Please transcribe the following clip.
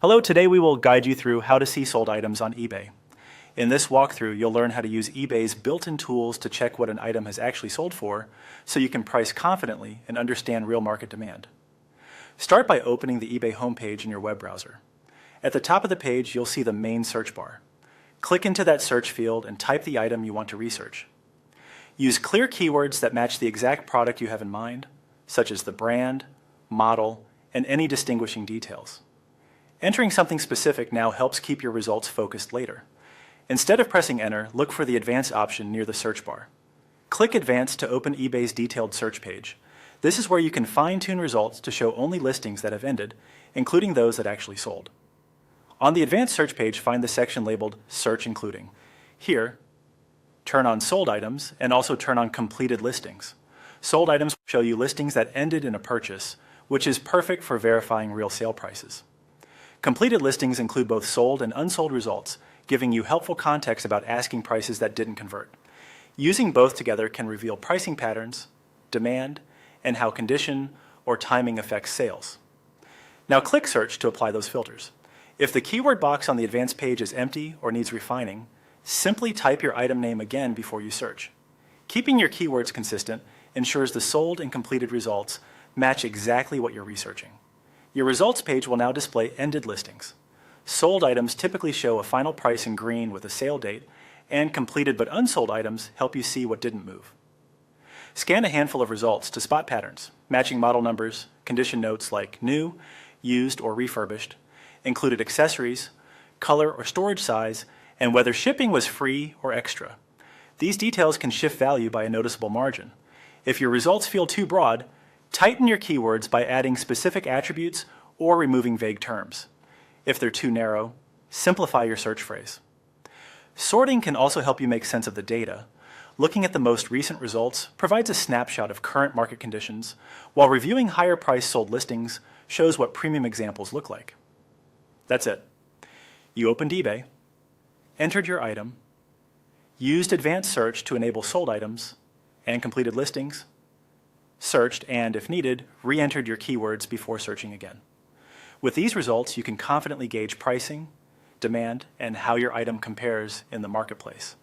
Hello, today we will guide you through how to see sold items on eBay. In this walkthrough, you'll learn how to use eBay's built-in tools to check what an item has actually sold for, so you can price confidently and understand real market demand. Start by opening the eBay homepage in your web browser. At the top of the page, you'll see the main search bar. Click into that search field and type the item you want to research. Use clear keywords that match the exact product you have in mind, such as the brand, model, and any distinguishing details. Entering something specific now helps keep your results focused later. Instead of pressing enter, look for the advanced option near the search bar. Click advanced to open eBay's detailed search page. This is where you can fine-tune results to show only listings that have ended, including those that actually sold. On the advanced search page, find the section labeled Search Including. Here, turn on sold items and also turn on completed listings. Sold items will show you listings that ended in a purchase, which is perfect for verifying real sale prices. Completed listings include both sold and unsold results, giving you helpful context about asking prices that didn't convert. Using both together can reveal pricing patterns, demand, and how condition or timing affects sales. Now click Search to apply those filters. If the keyword box on the advanced page is empty or needs refining, simply type your item name again before you search. Keeping your keywords consistent ensures the sold and completed results match exactly what you're researching. Your results page will now display ended listings. Sold items typically show a final price in green with a sale date, and completed but unsold items help you see what didn't move. Scan a handful of results to spot patterns, matching model numbers, condition notes like new, used, or refurbished, included accessories, color or storage size, and whether shipping was free or extra. These details can shift value by a noticeable margin. If your results feel too broad, tighten your keywords by adding specific attributes or removing vague terms. If they're too narrow, simplify your search phrase. Sorting can also help you make sense of the data. Looking at the most recent results provides a snapshot of current market conditions, while reviewing higher price sold listings shows what premium examples look like. That's it. You opened eBay, entered your item, used advanced search to enable sold items and completed listings, searched, and, if needed, re-entered your keywords before searching again. With these results, you can confidently gauge pricing, demand, and how your item compares in the marketplace.